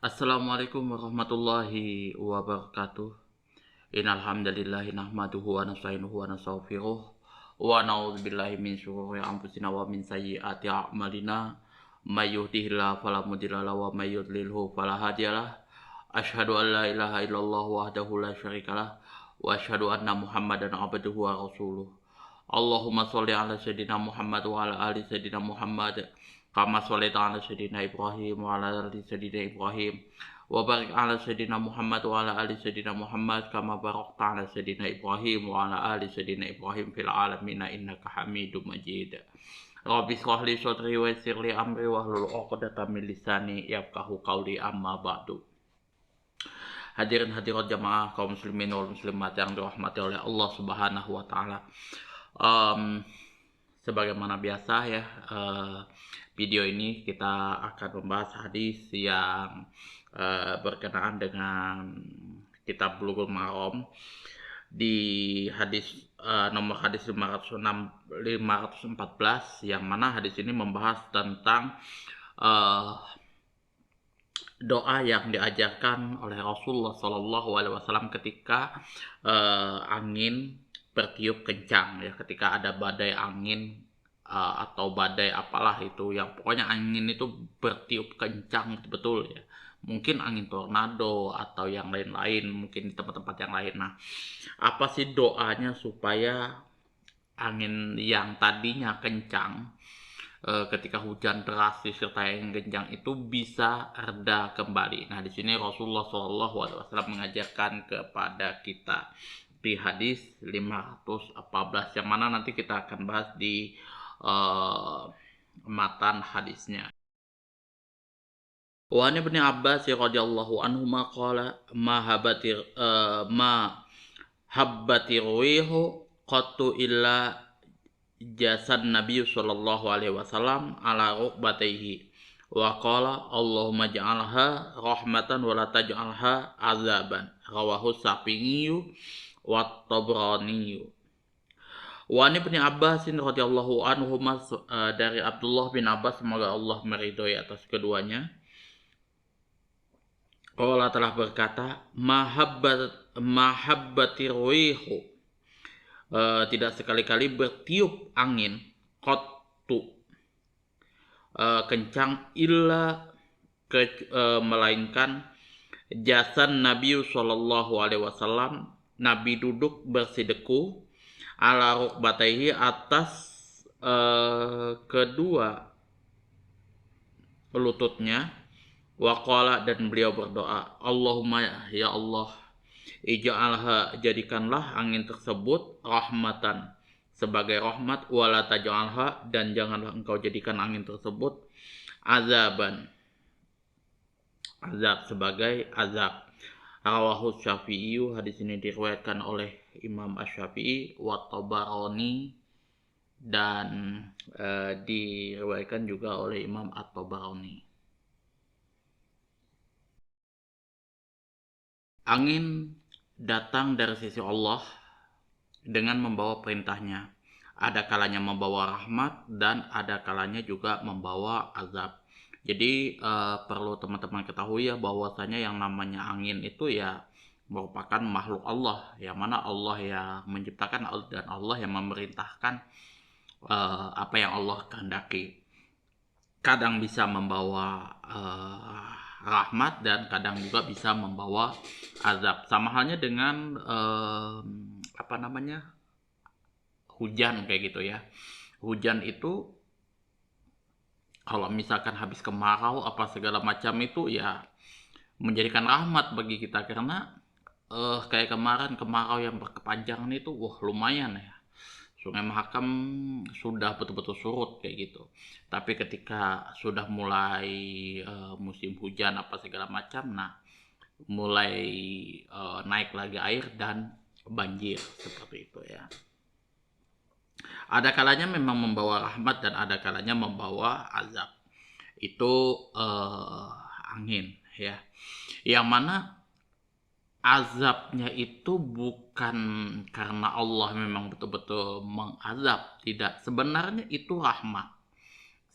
Assalamualaikum warahmatullahi wabarakatuh. Innal hamdalillah nahmaduhu wa nasta'inuhu wa nastaghfiruh wa na'udzubillahi min syururi anfusina wa min sayyiati a'malina. May yahdihillahu fala mudilla lahu wa may yudlilhu fala hadiyalah. Asyhadu an la ilaha illallah wahdahu la syarikalah wa asyhadu anna Muhammadan abduhu wa rasuluh. Allahumma sholli ala sayyidina Muhammad wa ala ali sayyidina Muhammad kama shallaita ala sayyidina Ibrahim wa ala ali sayyidina Ibrahim wa barik ala sayyidina Muhammad wa ala ali sayyidina Muhammad kama barakta ala sayyidina Ibrahim wa ala ali sayyidina Ibrahim fil alamin innaka Hamidum Majid. Rabbi shrah li sadri wa yassir li amri wahlul 'uqdatam min lisani yafqahu qawli amma ba'du. Hadirin hadirat jamaah kaum muslimin wal muslimat yang dirahmati oleh Allah Subhanahu wa taala. Um, Sebagaimana biasa ya, video ini kita akan membahas hadis yang berkenaan dengan kitab Bulughul Maram. Di nomor hadis 514, yang mana hadis ini membahas tentang doa yang diajarkan oleh Rasulullah SAW ketika angin bertiup kencang ya, ketika ada badai angin atau badai apalah itu, yang pokoknya angin itu bertiup kencang betul ya, mungkin angin tornado atau yang lain-lain, mungkin di tempat-tempat yang lain. Nah, apa sih doanya supaya angin yang tadinya kencang ketika hujan deras disertai angin kencang itu bisa reda kembali? Nah, di sini Rasulullah SAW mengajarkan kepada kita di hadis 514, yang mana nanti kita akan bahas di matan hadisnya. Wa an Ibnu Abbas radhiyallahu anhu qala ma habbati rihu qattu illa jasad Nabi sallallahu alaihi wasallam ala rukbatayhi wa qala Allahumma ja'alha rahmatan wa la taj'alha azaban, rawahu Syafi'i wa Tabrani. Wa an Ibnu Abbas radhiyallahu anhu, dari Abdullah bin Abbas, semoga Allah meridhoi atas keduanya, Allah telah berkata, mahabbati rihu, tidak sekali-kali bertiup angin, qattu, kencang, illa, melainkan jasan Nabi sallallahu alaihi wasallam, Nabi duduk bersideku, ala rukbatayhi, atas kedua lututnya, waqala, dan beliau berdoa, Allahumma, ya Allah, ij'alha, jadikanlah angin tersebut, rahmatan, sebagai rahmat, wala taj'alha, dan janganlah engkau jadikan angin tersebut, azaban, azab, sebagai azab. Rawahu Syafi'i, hadis ini diriwayatkan oleh Imam Asy-Syafi'i, wa Tabarani, dan diriwayatkan juga oleh Imam At-Tabarani. Angin datang dari sisi Allah dengan membawa perintahnya. Ada kalanya membawa rahmat dan ada kalanya juga membawa azab. Jadi perlu teman-teman ketahui ya, bahwasanya yang namanya angin itu ya merupakan makhluk Allah, yang mana Allah yang menciptakan dan Allah yang memerintahkan apa yang Allah kehendaki. Kadang bisa membawa rahmat dan kadang juga bisa membawa azab. Sama halnya dengan hujan kayak gitu ya. Hujan itu kalau misalkan habis kemarau apa segala macam itu ya menjadikan rahmat bagi kita, karena kayak kemarin kemarau yang berkepanjangan itu lumayan ya, Sungai Mahakam sudah betul-betul surut kayak gitu. Tapi ketika sudah mulai musim hujan apa segala macam, nah mulai naik lagi air dan banjir seperti itu ya. Ada kalanya memang membawa rahmat dan ada kalanya membawa azab. Itu angin ya. Yang mana azabnya itu bukan karena Allah memang betul-betul mengazab, tidak. Sebenarnya itu rahmat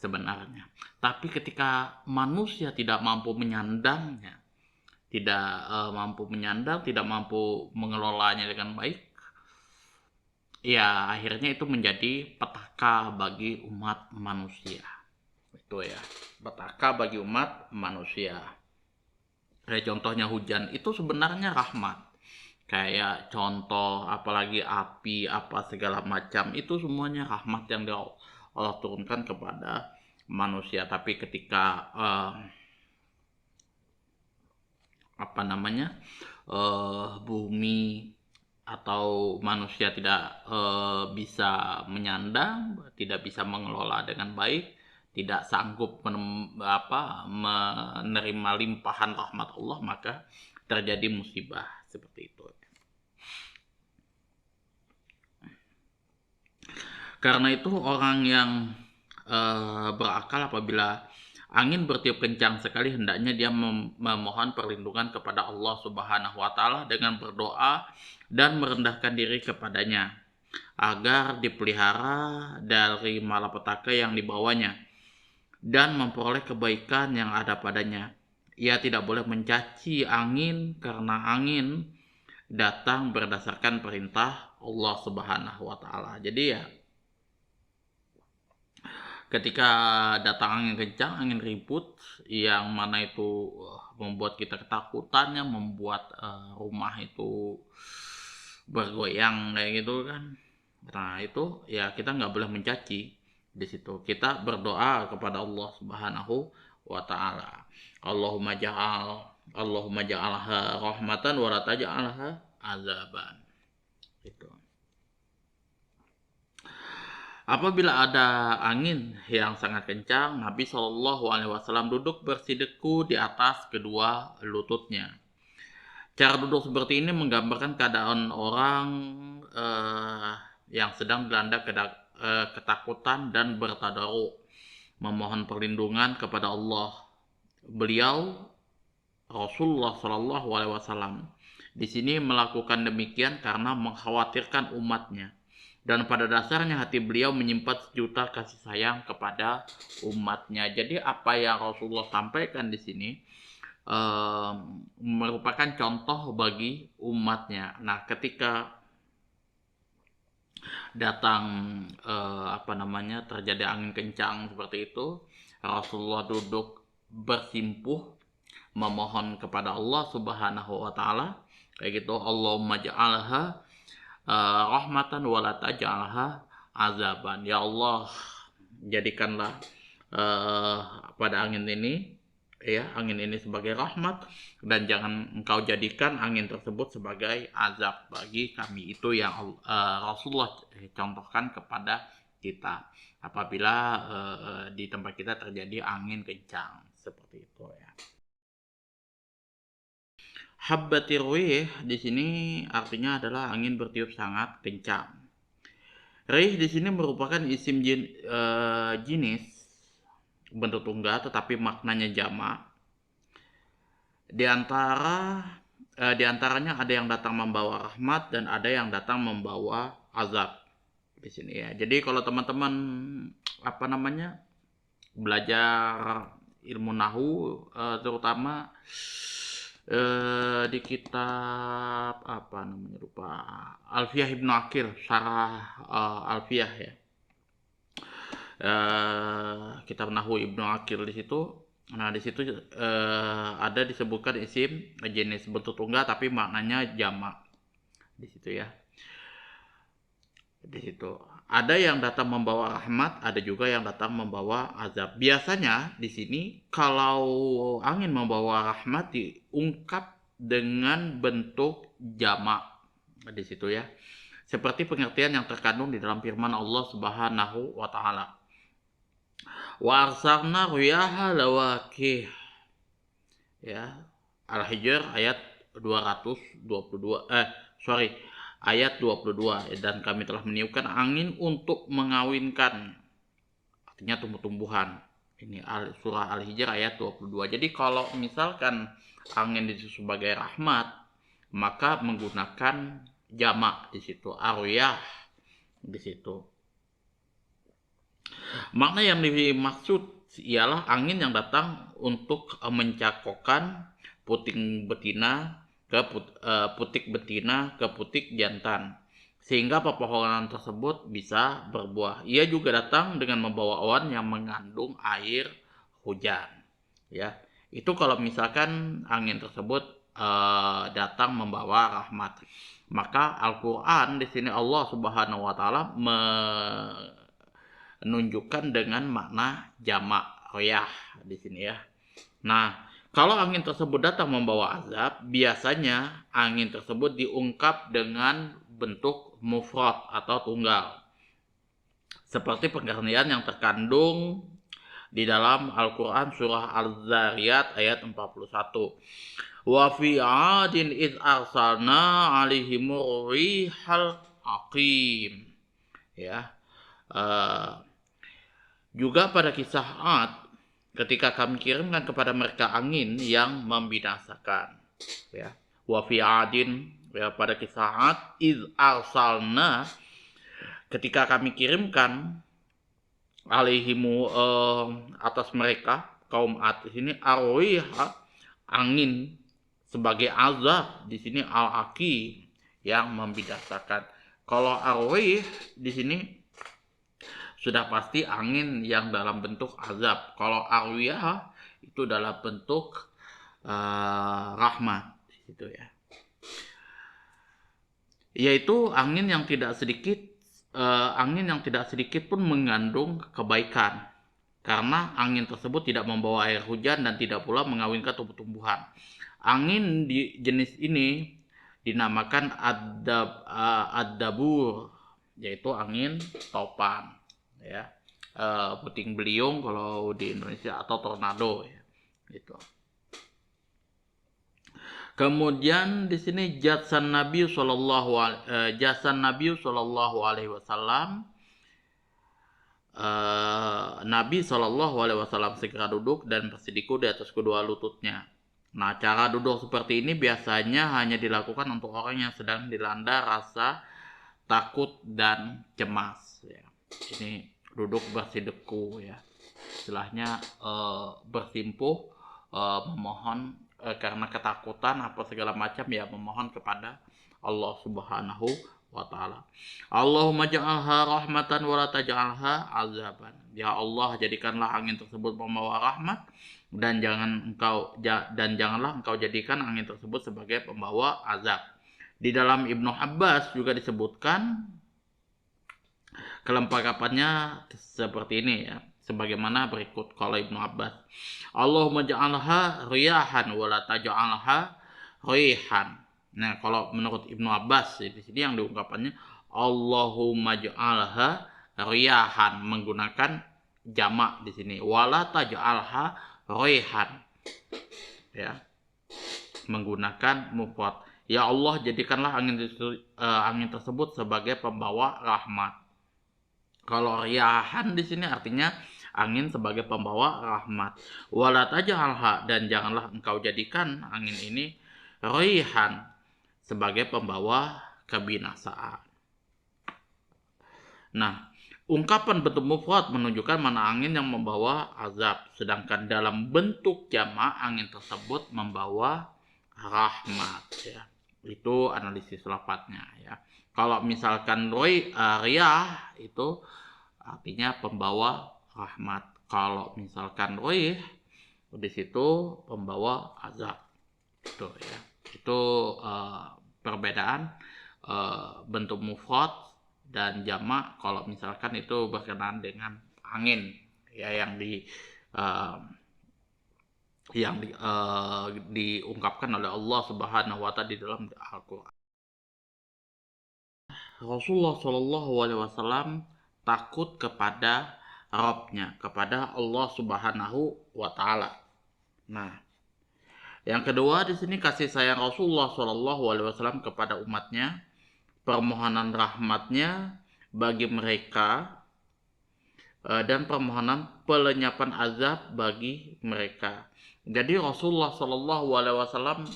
sebenarnya. Tapi ketika manusia tidak mampu menyandangnya, tidak mampu menyandang, tidak mampu mengelolanya dengan baik, ya akhirnya itu menjadi petaka bagi umat manusia. Itu ya, petaka bagi umat manusia. Kayak contohnya hujan itu sebenarnya rahmat. Kayak contoh apalagi api apa segala macam itu semuanya rahmat yang Allah turunkan kepada manusia. Tapi ketika apa namanya bumi atau manusia tidak bisa menyandang, tidak bisa mengelola dengan baik, tidak sanggup menerima limpahan rahmat Allah, maka terjadi musibah seperti itu. Karena itu orang yang berakal apabila angin bertiup kencang sekali, hendaknya dia memohon perlindungan kepada Allah Subhanahu wa taala dengan berdoa dan merendahkan diri kepadanya agar dipelihara dari malapetaka yang dibawanya dan memperoleh kebaikan yang ada padanya. Ia tidak boleh mencaci angin karena angin datang berdasarkan perintah Allah Subhanahu wa taala. Jadi ya, ketika datang angin kencang, angin ribut yang mana itu membuat kita ketakutan, yang membuat rumah itu bergoyang kayak gitu kan. Nah itu ya kita nggak boleh mencaci di situ. Kita berdoa kepada Allah Subhanahu wa taala. Allahumma ja'alha rahmatan wa la taj'alha azaban. Gitu. Apabila ada angin yang sangat kencang, Nabi Shallallahu Alaihi Wasallam duduk bersideku di atas kedua lututnya. Cara duduk seperti ini menggambarkan keadaan orang yang sedang dilanda ketakutan dan bertadaruk, memohon perlindungan kepada Allah. Beliau Rasulullah Shallallahu Alaihi Wasallam di sini melakukan demikian karena mengkhawatirkan umatnya. Dan pada dasarnya hati beliau menyimpan sejuta kasih sayang kepada umatnya. Jadi apa yang Rasulullah sampaikan di sini merupakan contoh bagi umatnya. Nah, ketika datang terjadi angin kencang seperti itu, Rasulullah duduk bersimpuh memohon kepada Allah Subhanahu wa taala kayak gitu, Allahumma ja'alha rahmatan wa la taj'alha azaban. Ya Allah, jadikanlah pada angin ini sebagai rahmat, dan jangan engkau jadikan angin tersebut sebagai azab bagi kami. Itu yang Rasulullah contohkan kepada kita apabila di tempat kita terjadi angin kencang seperti itu ya. Habbatir rih di sini artinya adalah angin bertiup sangat kencang. Rih di sini merupakan isim jenis bentuk tunggal tetapi maknanya jamak. Di antaranya ada yang datang membawa rahmat dan ada yang datang membawa azab di sini ya. Jadi kalau teman-teman belajar ilmu nahu terutama di kitab Alfiyah Ibnu Aqil, syarah Alfiyah ya, kitab Nahu Ibnu Aqil di situ. Nah di situ ada disebutkan isim jenis bentuk tunggal tapi maknanya jamak di situ ya. Di situ ada yang datang membawa rahmat, ada juga yang datang membawa azab. Biasanya di sini kalau angin membawa rahmat diungkap dengan bentuk jamak di situ ya. Seperti pengertian yang terkandung di dalam firman Allah Subhanahu wa taala. Wa arsalna riyaha lawaqih. Ya, Al-Hijr ayat 222 ayat 22, dan kami telah meniupkan angin untuk mengawinkan, artinya tumbuh-tumbuhan. Ini surah Al-Hijr ayat 22. Jadi kalau misalkan angin itu sebagai rahmat, maka menggunakan jamak di situ, arwiyah di situ. Makna yang dimaksud ialah angin yang datang untuk mencakokkan puting betina ke putik betina ke putik jantan, sehingga pepohonan tersebut bisa berbuah. Ia juga datang dengan membawa awan yang mengandung air hujan. Ya, itu kalau misalkan angin tersebut datang membawa rahmat. Maka Al-Quran di sini Allah Subhanahu wa Ta'ala menunjukkan dengan makna jamak riyah di sini ya. Nah, kalau angin tersebut datang membawa azab, biasanya angin tersebut diungkap dengan bentuk mufrad atau tunggal. Seperti pengertian yang terkandung di dalam Al-Quran surah Al-Zariyat ayat 41. Wa fi 'adin id arsalna 'alaihimur rihal aqim. Ya. Juga pada kisah Ad, ketika kami kirimkan kepada mereka angin yang membinasakan. Ya. Wa fi 'adin, ya, pada kisah Ad id arsalna, ketika kami kirimkan alaihimu atas mereka kaum Ad, di sini arwiha angin sebagai azab, di sini al-aqim yang membinasakan. Kalau arwih di sini sudah pasti angin yang dalam bentuk azab. Kalau arwiyah itu dalam bentuk rahmat gitu ya. Yaitu angin yang tidak sedikit pun mengandung kebaikan, karena angin tersebut tidak membawa air hujan dan tidak pula mengawinkan tumbuh-tumbuhan. Angin di jenis ini dinamakan ad-dabur, yaitu angin topan, ya, puting beliung kalau di Indonesia, atau tornado, ya, gitu. Kemudian di sini jasan Nabi Shallallahu Alaihi Wasallam. Nabi Shallallahu Alaihi Wasallam segera duduk dan bersikuku di atas kedua lututnya. Nah, cara duduk seperti ini biasanya hanya dilakukan untuk orang yang sedang dilanda rasa takut dan cemas. Ya. Ini duduk bersideku, ya. Istilahnya bersimpuh, memohon karena ketakutan apa segala macam, ya, memohon kepada Allah Subhanahu wa Ta'ala. Allahumma ja'alha rahmatan wa la taj'alha azaban. Ya Allah, jadikanlah angin tersebut membawa rahmat, dan janganlah engkau jadikan angin tersebut sebagai pembawa azab. Di dalam Ibnu Abbas juga disebutkan kelengkapannya seperti ini, ya, sebagaimana berikut. Kalau Ibnu Abbas, Allahumma ja'alha riyahan wa la taj'alha rihan. Nah, kalau menurut Ibnu Abbas di sini yang diungkapannya Allahumma ja'alha riyahan, menggunakan jamak di sini, wala taj'alha rihan, ya, menggunakan mufrad. Ya Allah, jadikanlah angin tersebut sebagai pembawa rahmat. Kalau riyahan di sini artinya angin sebagai pembawa rahmat. Wala taj'alha, dan janganlah engkau jadikan angin ini rihan, sebagai pembawa kebinasaan. Nah, ungkapan bentuk mufrad menunjukkan mana angin yang membawa azab, sedangkan dalam bentuk jamak angin tersebut membawa rahmat, ya. Itu analisis lafadznya, ya. Kalau misalkan riyah itu artinya pembawa rahmat. Kalau misalkan rih di situ pembawa azab. Itu, ya. Itu perbedaan bentuk mufrad dan jamak kalau misalkan itu berkenaan dengan angin, ya, yang diungkapkan oleh Allah Subhanahu wa Ta'ala di dalam Al-Qur'an. Rasulullah Shallallahu Alaihi Wasallam takut kepada Rabbnya, kepada Allah Subhanahu wa Ta'ala. Nah, yang kedua di sini kasih sayang Rasulullah Shallallahu Alaihi Wasallam kepada umatnya, permohonan rahmatnya bagi mereka, dan permohonan pelenyapan azab bagi mereka. Jadi Rasulullah Shallallahu Alaihi Wasallam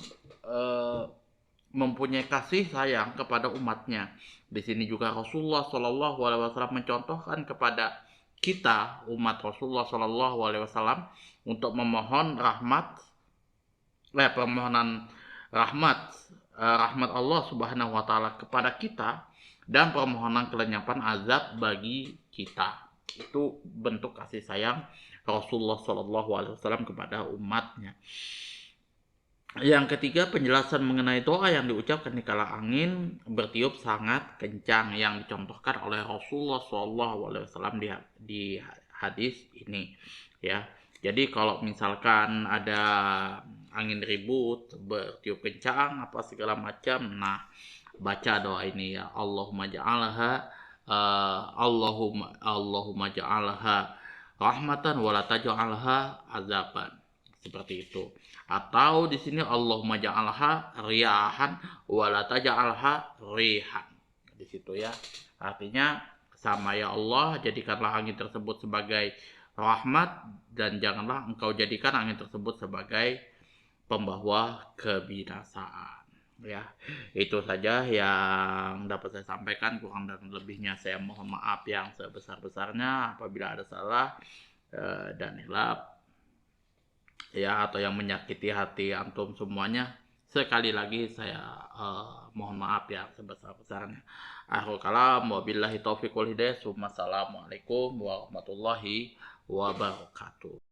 mempunyai kasih sayang kepada umatnya. Di sini juga Rasulullah Shallallahu Alaihi Wasallam mencontohkan kepada kita umat Rasulullah Shallallahu Alaihi Wasallam untuk memohon rahmat permohonan rahmat rahmat Allah Subhanahu wa taala kepada kita dan permohonan kelenyapan azab bagi kita. Itu bentuk kasih sayang Rasulullah Shallallahu alaihi wasallam kepada umatnya. Yang ketiga, penjelasan mengenai doa yang diucapkan di kala angin bertiup sangat kencang yang dicontohkan oleh Rasulullah SAW di hadis ini, ya. Jadi kalau misalkan ada angin ribut, bertiup kencang, apa segala macam, nah baca doa ini ya, Allahumma ja'alha rahmatan wala taj'alha azaban. Seperti itu. Atau di sini Allahumma ja'alha riyahan wala taj'alha rihan. Di situ ya. Artinya sama ya Allah, jadikanlah angin tersebut sebagai rahmat dan janganlah engkau jadikan angin tersebut sebagai pembawa kebinasaan. Ya, itu saja yang dapat saya sampaikan. Kurang dan lebihnya saya mohon maaf yang sebesar-besarnya apabila ada salah dan hilaf ya atau yang menyakiti hati antum semuanya. Sekali lagi saya mohon maaf ya sebesar-besarnya. Akhirul kalam wabillahi taufiq wal hidayah. Wassalamualaikum warahmatullahi wabarakatuh.